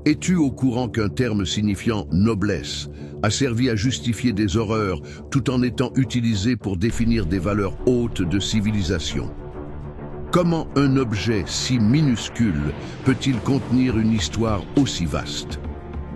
Es-tu au courant qu'un terme signifiant noblesse a servi à justifier des horreurs tout en étant utilisé pour définir des valeurs hautes de civilisation? Comment un objet si minuscule peut-il contenir une histoire aussi vaste?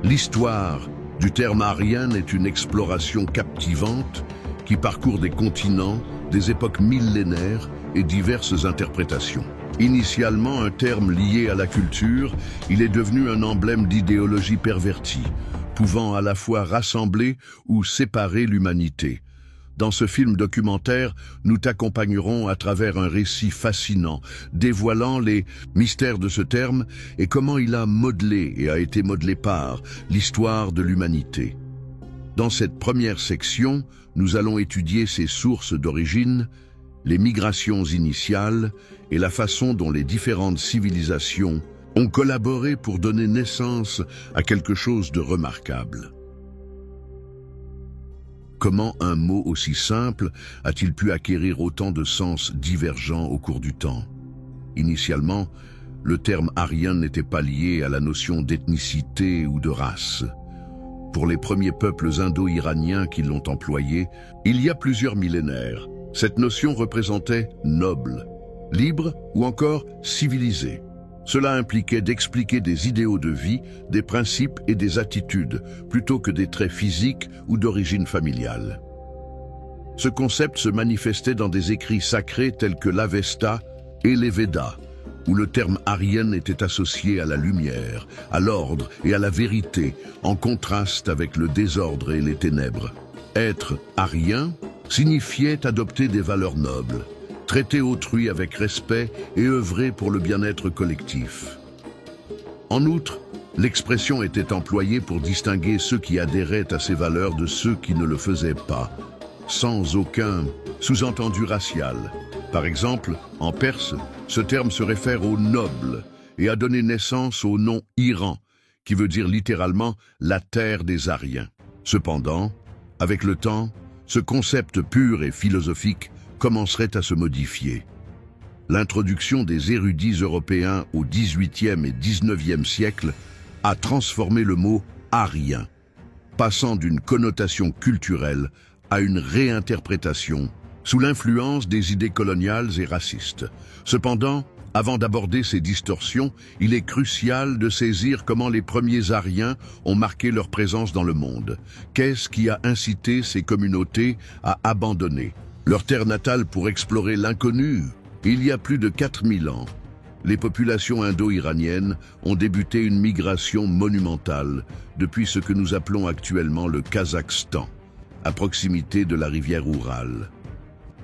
L'histoire du terme arien est une exploration captivante qui parcourt des continents, des époques millénaires et diverses interprétations. Initialement un terme lié à la culture, il est devenu un emblème d'idéologie pervertie, pouvant à la fois rassembler ou séparer l'humanité. Dans ce film documentaire, nous t'accompagnerons à travers un récit fascinant, dévoilant les mystères de ce terme et comment il a modelé et a été modelé par l'histoire de l'humanité. Dans cette première section, nous allons étudier ses sources d'origine, les migrations initiales et la façon dont les différentes civilisations ont collaboré pour donner naissance à quelque chose de remarquable. Comment un mot aussi simple a-t-il pu acquérir autant de sens divergents au cours du temps? Initialement, le terme arien n'était pas lié à la notion d'ethnicité ou de race. Pour les premiers peuples indo-iraniens qui l'ont employé, il y a plusieurs millénaires, cette notion représentait noble, libre ou encore civilisé. Cela impliquait d'expliquer des idéaux de vie, des principes et des attitudes, plutôt que des traits physiques ou d'origine familiale. Ce concept se manifestait dans des écrits sacrés tels que l'Avesta et les Védas, où le terme arien était associé à la lumière, à l'ordre et à la vérité, en contraste avec le désordre et les ténèbres. Être arien signifiait adopter des valeurs nobles, traiter autrui avec respect et œuvrer pour le bien-être collectif. En outre, l'expression était employée pour distinguer ceux qui adhéraient à ces valeurs de ceux qui ne le faisaient pas, sans aucun sous-entendu racial. Par exemple, en perse, ce terme se réfère aux nobles et a donné naissance au nom Iran, qui veut dire littéralement « la terre des Ariens ». Cependant, avec le temps, ce concept pur et philosophique commencerait à se modifier. L'introduction des érudits européens au XVIIIe et XIXe siècle a transformé le mot « arien », passant d'une connotation culturelle à une réinterprétation sous l'influence des idées coloniales et racistes. Cependant, avant d'aborder ces distorsions, il est crucial de saisir comment les premiers Ariens ont marqué leur présence dans le monde. Qu'est-ce qui a incité ces communautés à abandonner leur terre natale pour explorer l'inconnu? Il y a plus de 4000 ans, les populations indo-iraniennes ont débuté une migration monumentale depuis ce que nous appelons actuellement le Kazakhstan, à proximité de la rivière Oural.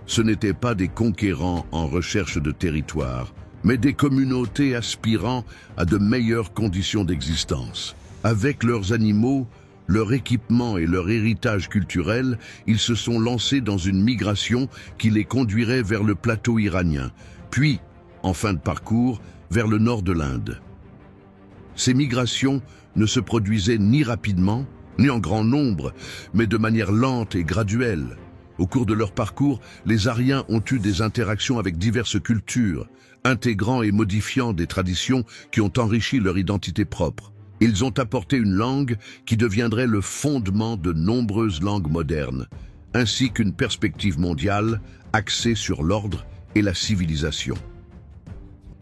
Ce n'étaient pas des conquérants en recherche de territoire, mais des communautés aspirant à de meilleures conditions d'existence. Avec leurs animaux, leur équipement et leur héritage culturel, ils se sont lancés dans une migration qui les conduirait vers le plateau iranien, puis, en fin de parcours, vers le nord de l'Inde. Ces migrations ne se produisaient ni rapidement, ni en grand nombre, mais de manière lente et graduelle. Au cours de leur parcours, les Ariens ont eu des interactions avec diverses cultures, intégrant et modifiant des traditions qui ont enrichi leur identité propre. Ils ont apporté une langue qui deviendrait le fondement de nombreuses langues modernes, ainsi qu'une perspective mondiale axée sur l'ordre et la civilisation.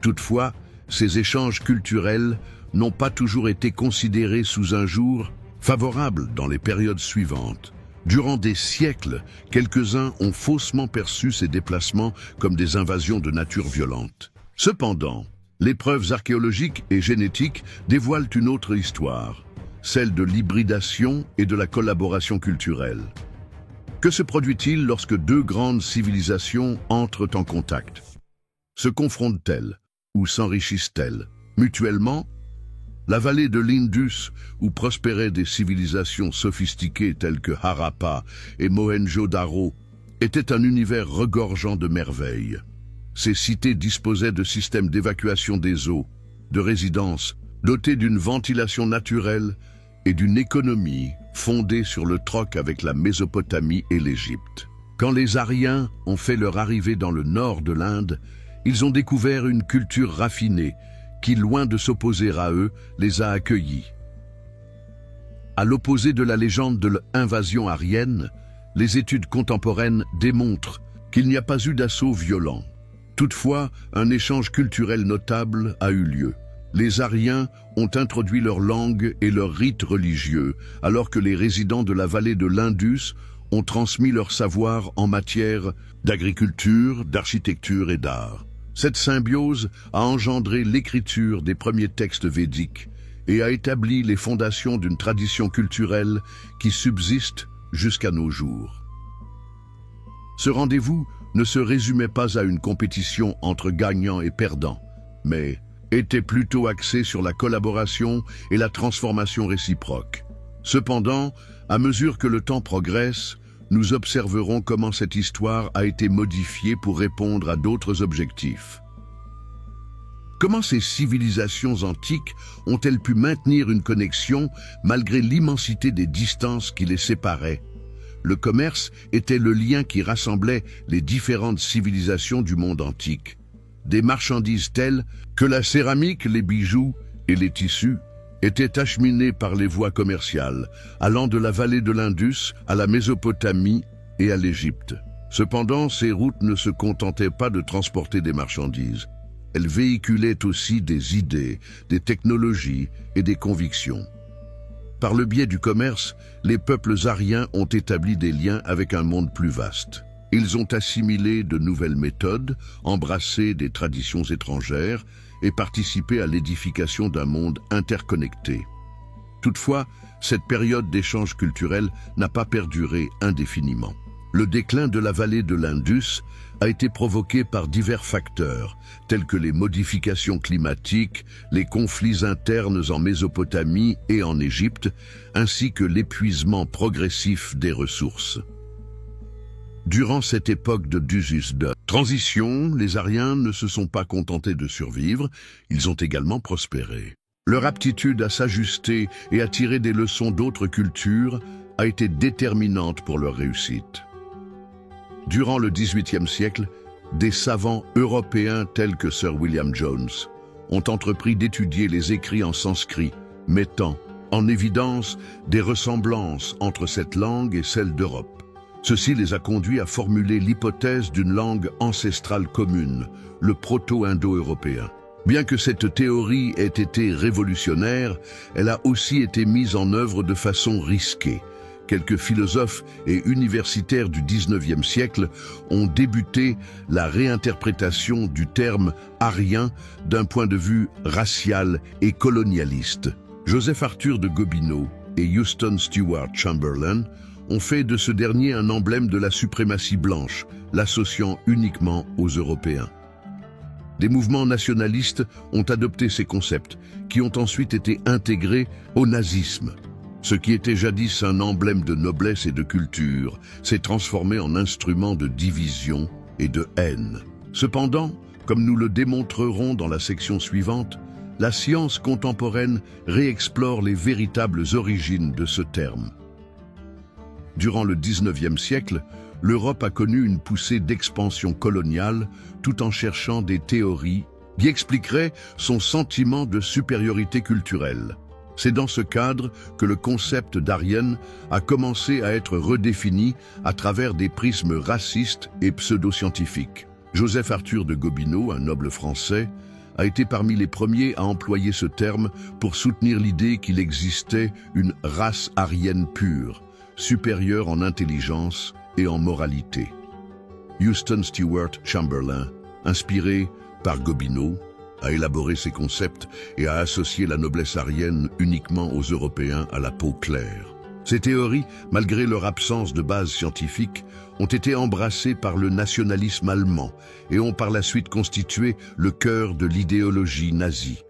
Toutefois, ces échanges culturels n'ont pas toujours été considérés sous un jour favorable dans les périodes suivantes. Durant des siècles, quelques-uns ont faussement perçu ces déplacements comme des invasions de nature violente. Cependant, les preuves archéologiques et génétiques dévoilent une autre histoire, celle de l'hybridation et de la collaboration culturelle. Que se produit-il lorsque deux grandes civilisations entrent en contact? Se confrontent-elles ou s'enrichissent-elles mutuellement? La vallée de l'Indus, où prospéraient des civilisations sophistiquées telles que Harappa et Mohenjo-Daro, était un univers regorgeant de merveilles. Ces cités disposaient de systèmes d'évacuation des eaux, de résidences, dotés d'une ventilation naturelle et d'une économie fondée sur le troc avec la Mésopotamie et l'Égypte. Quand les Ariens ont fait leur arrivée dans le nord de l'Inde, ils ont découvert une culture raffinée qui, loin de s'opposer à eux, les a accueillis. À l'opposé de la légende de l'invasion aryenne, les études contemporaines démontrent qu'il n'y a pas eu d'assaut violent. Toutefois, un échange culturel notable a eu lieu. Les Aryens ont introduit leur langue et leurs rites religieux, alors que les résidents de la vallée de l'Indus ont transmis leur savoir en matière d'agriculture, d'architecture et d'art. Cette symbiose a engendré l'écriture des premiers textes védiques et a établi les fondations d'une tradition culturelle qui subsiste jusqu'à nos jours. Ce rendez-vous ne se résumait pas à une compétition entre gagnants et perdants, mais était plutôt axé sur la collaboration et la transformation réciproque. Cependant, à mesure que le temps progresse, nous observerons comment cette histoire a été modifiée pour répondre à d'autres objectifs. Comment ces civilisations antiques ont-elles pu maintenir une connexion malgré l'immensité des distances qui les séparaient? Le commerce était le lien qui rassemblait les différentes civilisations du monde antique. Des marchandises telles que la céramique, les bijoux et les tissus étaient acheminés par les voies commerciales, allant de la vallée de l'Indus à la Mésopotamie et à l'Égypte. Cependant, ces routes ne se contentaient pas de transporter des marchandises. Elles véhiculaient aussi des idées, des technologies et des convictions. Par le biais du commerce, les peuples aryens ont établi des liens avec un monde plus vaste. Ils ont assimilé de nouvelles méthodes, embrassé des traditions étrangères et participé à l'édification d'un monde interconnecté. Toutefois, cette période d'échange culturel n'a pas perduré indéfiniment. Le déclin de la vallée de l'Indus a été provoqué par divers facteurs, tels que les modifications climatiques, les conflits internes en Mésopotamie et en Égypte, ainsi que l'épuisement progressif des ressources. Durant cette époque de transition, les Aryens ne se sont pas contentés de survivre, ils ont également prospéré. Leur aptitude à s'ajuster et à tirer des leçons d'autres cultures a été déterminante pour leur réussite. Durant le XVIIIe siècle, des savants européens tels que Sir William Jones ont entrepris d'étudier les écrits en sanskrit, mettant en évidence des ressemblances entre cette langue et celle d'Europe. Ceci les a conduits à formuler l'hypothèse d'une langue ancestrale commune, le proto-indo-européen. Bien que cette théorie ait été révolutionnaire, elle a aussi été mise en œuvre de façon risquée. Quelques philosophes et universitaires du XIXe siècle ont débuté la réinterprétation du terme aryen d'un point de vue racial et colonialiste. Joseph Arthur de Gobineau et Houston Stewart Chamberlain ont fait de ce dernier un emblème de la suprématie blanche, l'associant uniquement aux Européens. Des mouvements nationalistes ont adopté ces concepts, qui ont ensuite été intégrés au nazisme. Ce qui était jadis un emblème de noblesse et de culture s'est transformé en instrument de division et de haine. Cependant, comme nous le démontrerons dans la section suivante, la science contemporaine réexplore les véritables origines de ce terme. Durant le XIXe siècle, l'Europe a connu une poussée d'expansion coloniale tout en cherchant des théories qui expliqueraient son sentiment de supériorité culturelle. C'est dans ce cadre que le concept d'Aryen a commencé à être redéfini à travers des prismes racistes et pseudo-scientifiques. Joseph Arthur de Gobineau, un noble français, a été parmi les premiers à employer ce terme pour soutenir l'idée qu'il existait une race aryenne pure, supérieure en intelligence et en moralité. Houston Stewart Chamberlain, inspiré par Gobineau, a élaboré ces concepts et a associé la noblesse aryenne uniquement aux Européens à la peau claire. Ces théories, malgré leur absence de base scientifique, ont été embrassées par le nationalisme allemand et ont par la suite constitué le cœur de l'idéologie nazie.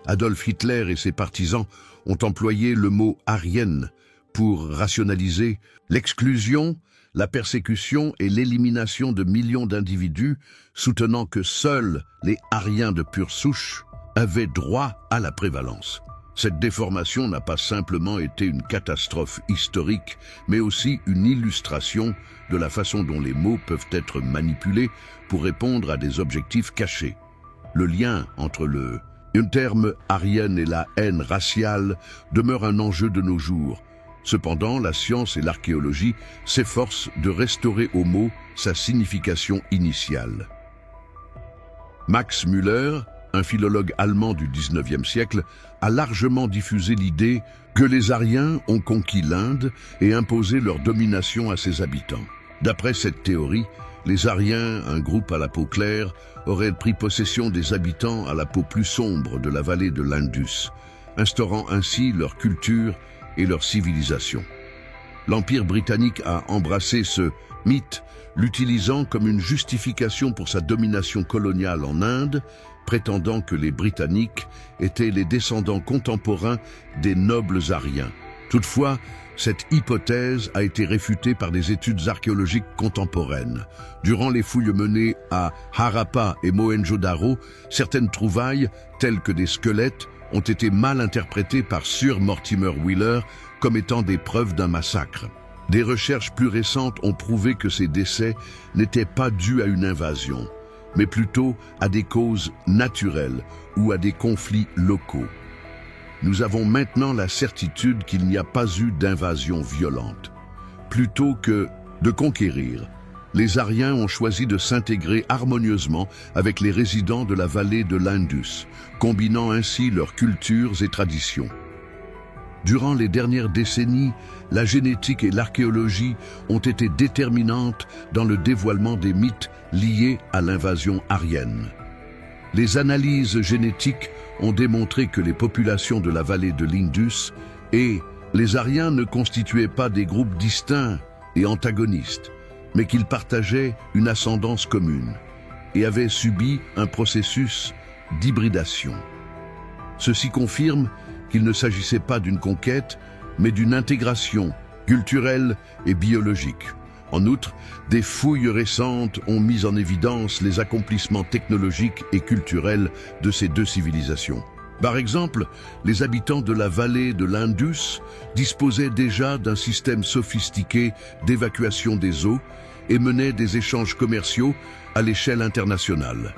Adolf Hitler et ses partisans ont employé le mot « aryenne » pour rationaliser l'exclusion, la persécution et l'élimination de millions d'individus, soutenant que seuls les Aryens de pure souche avaient droit à la prévalence. Cette déformation n'a pas simplement été une catastrophe historique, mais aussi une illustration de la façon dont les mots peuvent être manipulés pour répondre à des objectifs cachés. Le lien entre le terme aryen et la haine raciale demeure un enjeu de nos jours, Cependant, la science et l'archéologie s'efforcent de restaurer au mot sa signification initiale. Max Müller, un philologue allemand du XIXe siècle, a largement diffusé l'idée que les Aryens ont conquis l'Inde et imposé leur domination à ses habitants. D'après cette théorie, les Aryens, un groupe à la peau claire, auraient pris possession des habitants à la peau plus sombre de la vallée de l'Indus, instaurant ainsi leur culture et leur civilisation. L'Empire britannique a embrassé ce mythe, l'utilisant comme une justification pour sa domination coloniale en Inde, prétendant que les Britanniques étaient les descendants contemporains des nobles Aryens. Toutefois, cette hypothèse a été réfutée par des études archéologiques contemporaines. Durant les fouilles menées à Harappa et Mohenjo-Daro, certaines trouvailles, telles que des squelettes, ont été mal interprétées par Sir Mortimer Wheeler comme étant des preuves d'un massacre. Des recherches plus récentes ont prouvé que ces décès n'étaient pas dus à une invasion, mais plutôt à des causes naturelles ou à des conflits locaux. Nous avons maintenant la certitude qu'il n'y a pas eu d'invasion violente. Plutôt que de conquérir, les Aryens ont choisi de s'intégrer harmonieusement avec les résidents de la vallée de l'Indus, combinant ainsi leurs cultures et traditions. Durant les dernières décennies, la génétique et l'archéologie ont été déterminantes dans le dévoilement des mythes liés à l'invasion aryenne. Les analyses génétiques ont démontré que les populations de la vallée de l'Indus et les Aryens ne constituaient pas des groupes distincts et antagonistes, mais qu'ils partageaient une ascendance commune et avaient subi un processus d'hybridation. Ceci confirme qu'il ne s'agissait pas d'une conquête, mais d'une intégration culturelle et biologique. En outre, des fouilles récentes ont mis en évidence les accomplissements technologiques et culturels de ces deux civilisations. Par exemple, les habitants de la vallée de l'Indus disposaient déjà d'un système sophistiqué d'évacuation des eaux et menaient des échanges commerciaux à l'échelle internationale.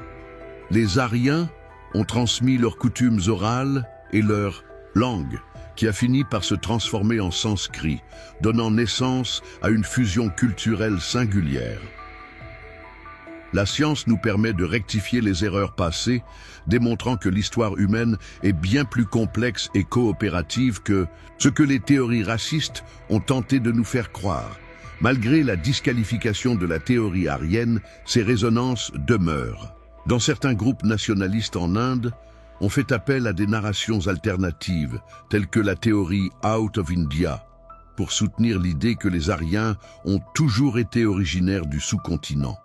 Les Aryens ont transmis leurs coutumes orales et leur langue, qui a fini par se transformer en sanskrit, donnant naissance à une fusion culturelle singulière. La science nous permet de rectifier les erreurs passées, démontrant que l'histoire humaine est bien plus complexe et coopérative que ce que les théories racistes ont tenté de nous faire croire. Malgré la disqualification de la théorie aryenne, ces résonances demeurent. Dans certains groupes nationalistes en Inde, on fait appel à des narrations alternatives, telles que la théorie Out of India, pour soutenir l'idée que les Aryens ont toujours été originaires du sous-continent.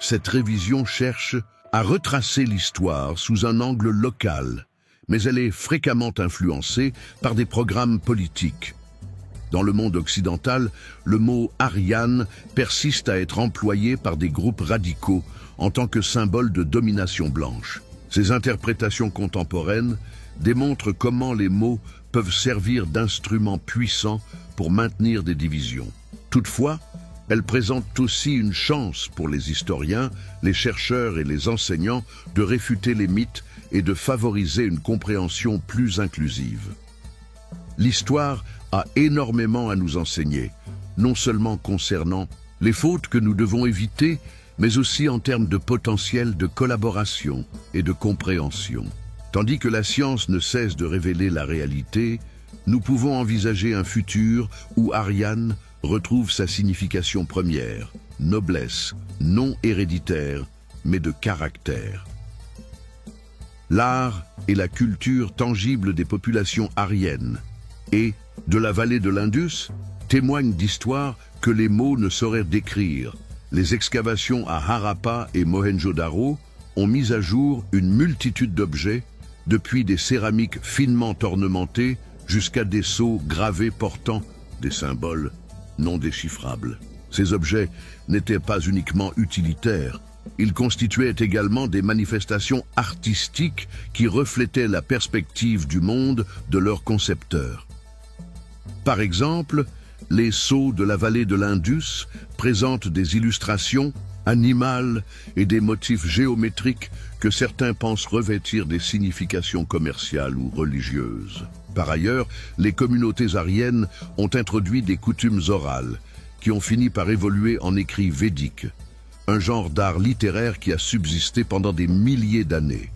Cette révision cherche à retracer l'histoire sous un angle local, mais elle est fréquemment influencée par des programmes politiques. Dans le monde occidental, le mot « Aryan » persiste à être employé par des groupes radicaux en tant que symbole de domination blanche. Ces interprétations contemporaines démontrent comment les mots peuvent servir d'instruments puissants pour maintenir des divisions. Toutefois, elles présentent aussi une chance pour les historiens, les chercheurs et les enseignants de réfuter les mythes et de favoriser une compréhension plus inclusive. L'histoire a énormément à nous enseigner, non seulement concernant les fautes que nous devons éviter, mais aussi en termes de potentiel de collaboration et de compréhension. Tandis que la science ne cesse de révéler la réalité, nous pouvons envisager un futur où Aryan retrouve sa signification première, noblesse, non héréditaire, mais de caractère. L'art et la culture tangible des populations aryennes et de la vallée de l'Indus témoignent d'histoires que les mots ne sauraient décrire. Les excavations à Harappa et Mohenjo-Daro ont mis à jour une multitude d'objets, depuis des céramiques finement ornementées jusqu'à des sceaux gravés portant des symboles non déchiffrables. Ces objets n'étaient pas uniquement utilitaires, ils constituaient également des manifestations artistiques qui reflétaient la perspective du monde de leurs concepteurs. Par exemple, les sceaux de la vallée de l'Indus présentent des illustrations animal et des motifs géométriques que certains pensent revêtir des significations commerciales ou religieuses. Par ailleurs, les communautés aryennes ont introduit des coutumes orales qui ont fini par évoluer en écrits védiques, un genre d'art littéraire qui a subsisté pendant des milliers d'années.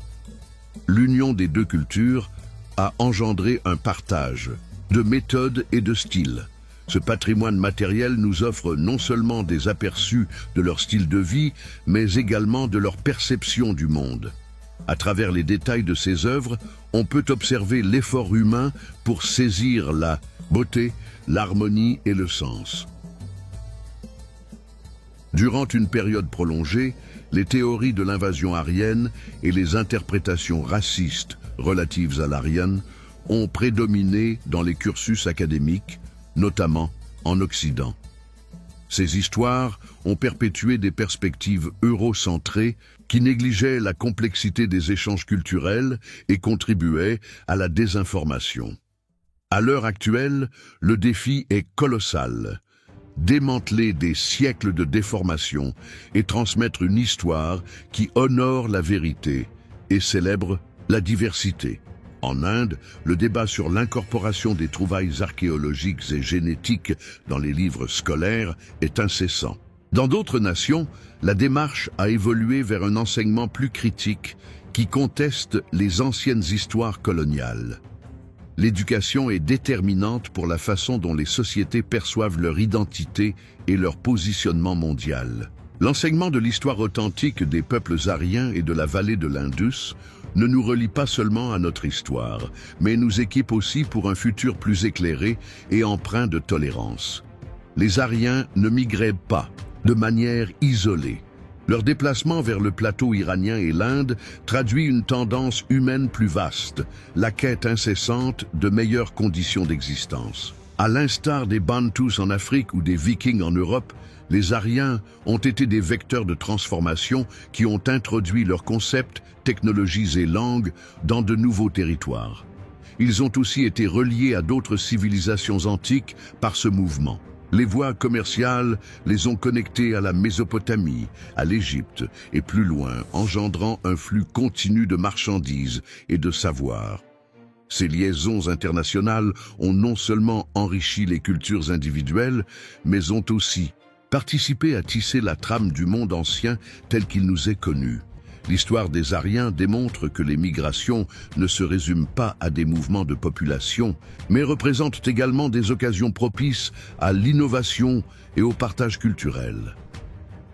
L'union des deux cultures a engendré un partage de méthodes et de styles. Ce patrimoine matériel nous offre non seulement des aperçus de leur style de vie, mais également de leur perception du monde. À travers les détails de ces œuvres, on peut observer l'effort humain pour saisir la beauté, l'harmonie et le sens. Durant une période prolongée, les théories de l'invasion aryenne et les interprétations racistes relatives à l'Aryan ont prédominé dans les cursus académiques, notamment en Occident. Ces histoires ont perpétué des perspectives eurocentrées qui négligeaient la complexité des échanges culturels et contribuaient à la désinformation. À l'heure actuelle, le défi est colossal. Démanteler des siècles de déformation et transmettre une histoire qui honore la vérité et célèbre la diversité. En Inde, le débat sur l'incorporation des trouvailles archéologiques et génétiques dans les livres scolaires est incessant. Dans d'autres nations, la démarche a évolué vers un enseignement plus critique qui conteste les anciennes histoires coloniales. L'éducation est déterminante pour la façon dont les sociétés perçoivent leur identité et leur positionnement mondial. L'enseignement de l'histoire authentique des peuples aryens et de la vallée de l'Indus ne nous relie pas seulement à notre histoire, mais nous équipe aussi pour un futur plus éclairé et empreint de tolérance. Les Aryens ne migraient pas de manière isolée. Leur déplacement vers le plateau iranien et l'Inde traduit une tendance humaine plus vaste, la quête incessante de meilleures conditions d'existence. À l'instar des Bantus en Afrique ou des Vikings en Europe, les Aryens ont été des vecteurs de transformation qui ont introduit leurs concepts, technologies et langues dans de nouveaux territoires. Ils ont aussi été reliés à d'autres civilisations antiques par ce mouvement. Les voies commerciales les ont connectés à la Mésopotamie, à l'Égypte et plus loin, engendrant un flux continu de marchandises et de savoirs. Ces liaisons internationales ont non seulement enrichi les cultures individuelles, mais ont aussi participé à tisser la trame du monde ancien tel qu'il nous est connu. L'histoire des Aryens démontre que les migrations ne se résument pas à des mouvements de population, mais représentent également des occasions propices à l'innovation et au partage culturel.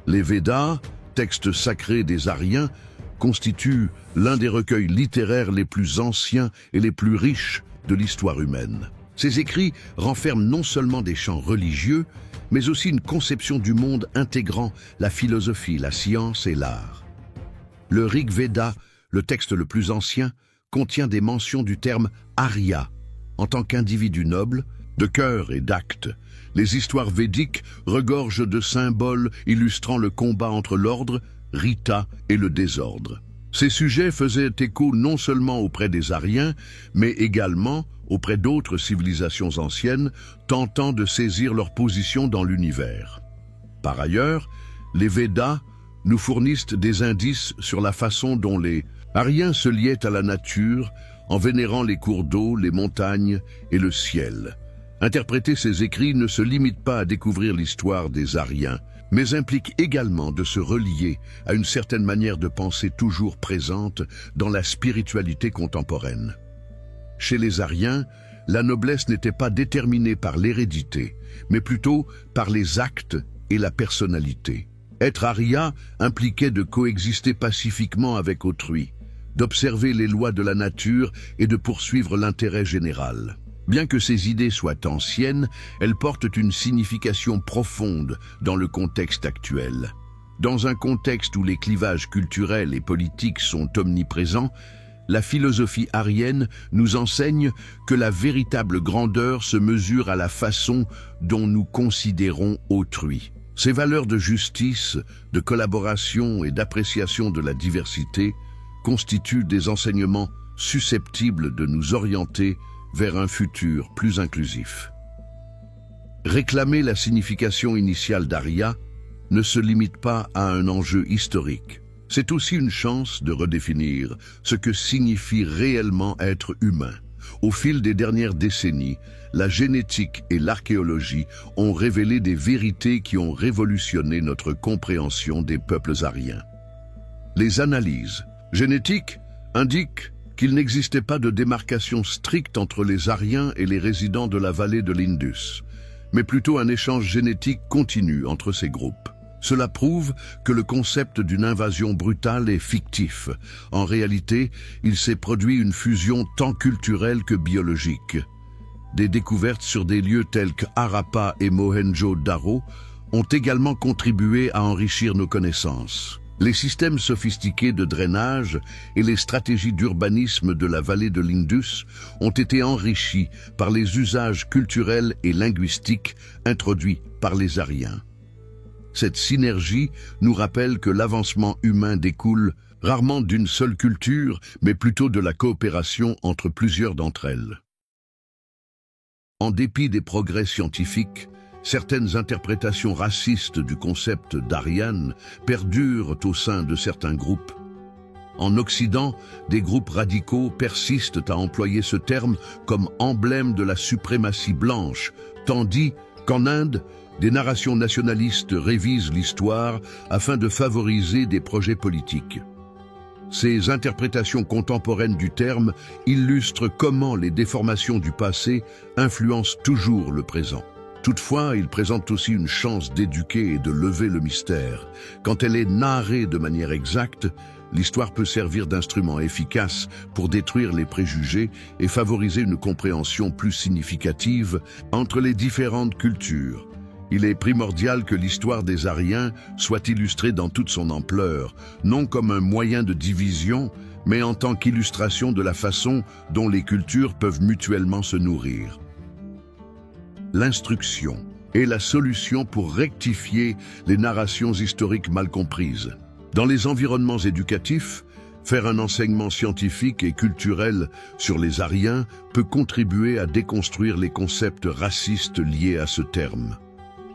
Les Védas, textes sacrés des Aryens, constituent l'un des recueils littéraires les plus anciens et les plus riches de l'histoire humaine. Ces écrits renferment non seulement des chants religieux, mais aussi une conception du monde intégrant la philosophie, la science et l'art. Le Rig Veda, le texte le plus ancien, contient des mentions du terme Arya, en tant qu'individu noble, de cœur et d'acte. Les histoires védiques regorgent de symboles illustrant le combat entre l'ordre, Rita, et le désordre. Ces sujets faisaient écho non seulement auprès des Aryens, mais également auprès d'autres civilisations anciennes tentant de saisir leur position dans l'univers. Par ailleurs, les Védas nous fournissent des indices sur la façon dont les Aryens se liaient à la nature en vénérant les cours d'eau, les montagnes et le ciel. Interpréter ces écrits ne se limite pas à découvrir l'histoire des Aryens, mais implique également de se relier à une certaine manière de penser toujours présente dans la spiritualité contemporaine. Chez les Aryens, la noblesse n'était pas déterminée par l'hérédité, mais plutôt par les actes et la personnalité. Être Arya impliquait de coexister pacifiquement avec autrui, d'observer les lois de la nature et de poursuivre l'intérêt général. Bien que ces idées soient anciennes, elles portent une signification profonde dans le contexte actuel. Dans un contexte où les clivages culturels et politiques sont omniprésents, la philosophie aryenne nous enseigne que la véritable grandeur se mesure à la façon dont nous considérons autrui. Ces valeurs de justice, de collaboration et d'appréciation de la diversité constituent des enseignements susceptibles de nous orienter vers un futur plus inclusif. Réclamer la signification initiale d'Arya ne se limite pas à un enjeu historique. C'est aussi une chance de redéfinir ce que signifie réellement être humain. Au fil des dernières décennies, la génétique et l'archéologie ont révélé des vérités qui ont révolutionné notre compréhension des peuples aryens. Les analyses génétiques indiquent qu'il n'existait pas de démarcation stricte entre les Aryens et les résidents de la vallée de l'Indus, mais plutôt un échange génétique continu entre ces groupes. Cela prouve que le concept d'une invasion brutale est fictif. En réalité, il s'est produit une fusion tant culturelle que biologique. Des découvertes sur des lieux tels que Harappa et Mohenjo-Daro ont également contribué à enrichir nos connaissances. Les systèmes sophistiqués de drainage et les stratégies d'urbanisme de la vallée de l'Indus ont été enrichis par les usages culturels et linguistiques introduits par les Aryens. Cette synergie nous rappelle que l'avancement humain découle rarement d'une seule culture, mais plutôt de la coopération entre plusieurs d'entre elles. En dépit des progrès scientifiques, certaines interprétations racistes du concept d'Aryan perdurent au sein de certains groupes. En Occident, des groupes radicaux persistent à employer ce terme comme emblème de la suprématie blanche, tandis qu'en Inde, des narrations nationalistes révisent l'histoire afin de favoriser des projets politiques. Ces interprétations contemporaines du terme illustrent comment les déformations du passé influencent toujours le présent. Toutefois, ils présentent aussi une chance d'éduquer et de lever le mystère. Quand elle est narrée de manière exacte, l'histoire peut servir d'instrument efficace pour détruire les préjugés et favoriser une compréhension plus significative entre les différentes cultures. Il est primordial que l'histoire des Aryens soit illustrée dans toute son ampleur, non comme un moyen de division, mais en tant qu'illustration de la façon dont les cultures peuvent mutuellement se nourrir. L'instruction est la solution pour rectifier les narrations historiques mal comprises. Dans les environnements éducatifs, faire un enseignement scientifique et culturel sur les Aryens peut contribuer à déconstruire les concepts racistes liés à ce terme.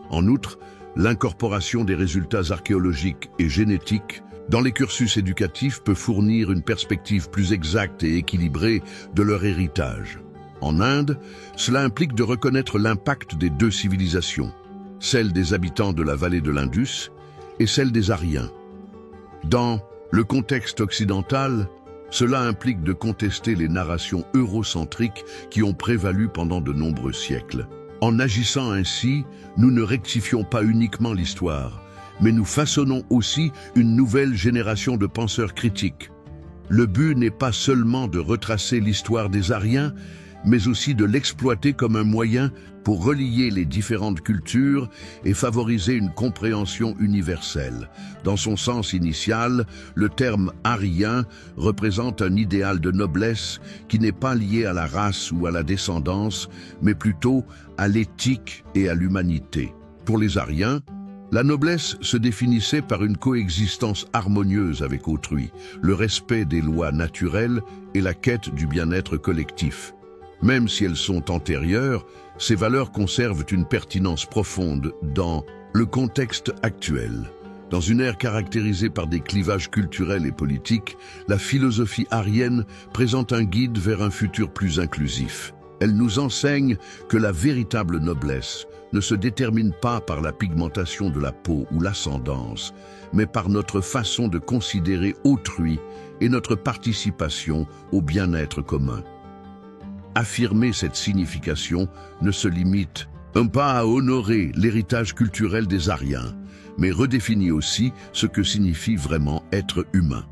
En outre, l'incorporation des résultats archéologiques et génétiques dans les cursus éducatifs peut fournir une perspective plus exacte et équilibrée de leur héritage. En Inde, cela implique de reconnaître l'impact des deux civilisations, celle des habitants de la vallée de l'Indus et celle des Aryens. Dans le contexte occidental, cela implique de contester les narrations eurocentriques qui ont prévalu pendant de nombreux siècles. En agissant ainsi, nous ne rectifions pas uniquement l'histoire, mais nous façonnons aussi une nouvelle génération de penseurs critiques. Le but n'est pas seulement de retracer l'histoire des Aryens, mais aussi de l'exploiter comme un moyen pour relier les différentes cultures et favoriser une compréhension universelle. Dans son sens initial, le terme aryen représente un idéal de noblesse qui n'est pas lié à la race ou à la descendance, mais plutôt à l'éthique et à l'humanité. Pour les Aryens, la noblesse se définissait par une coexistence harmonieuse avec autrui, le respect des lois naturelles et la quête du bien-être collectif. Même si elles sont antérieures, ces valeurs conservent une pertinence profonde dans le contexte actuel. Dans une ère caractérisée par des clivages culturels et politiques, la philosophie aryenne présente un guide vers un futur plus inclusif. Elle nous enseigne que la véritable noblesse ne se détermine pas par la pigmentation de la peau ou l'ascendance, mais par notre façon de considérer autrui et notre participation au bien-être commun. Affirmer cette signification ne se limite pas à honorer l'héritage culturel des Aryens, mais redéfinit aussi ce que signifie vraiment être humain.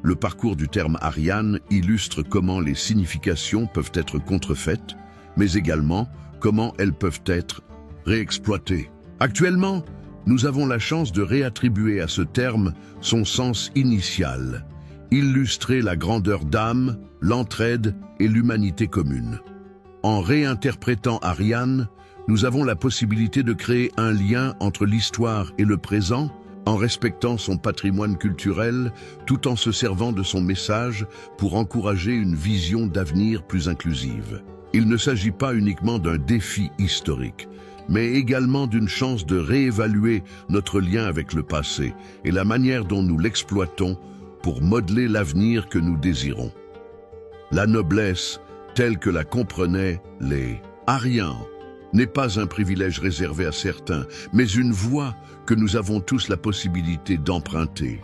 Le parcours du terme Aryan illustre comment les significations peuvent être contrefaites, mais également comment elles peuvent être réexploitées. Actuellement, nous avons la chance de réattribuer à ce terme son sens initial, illustrer la grandeur d'âme, l'entraide et l'humanité commune. En réinterprétant Aryan, nous avons la possibilité de créer un lien entre l'histoire et le présent, en respectant son patrimoine culturel, tout en se servant de son message pour encourager une vision d'avenir plus inclusive. Il ne s'agit pas uniquement d'un défi historique, mais également d'une chance de réévaluer notre lien avec le passé et la manière dont nous l'exploitons pour modeler l'avenir que nous désirons. La noblesse, telle que la comprenaient les Aryens, n'est pas un privilège réservé à certains, mais une voie que nous avons tous la possibilité d'emprunter.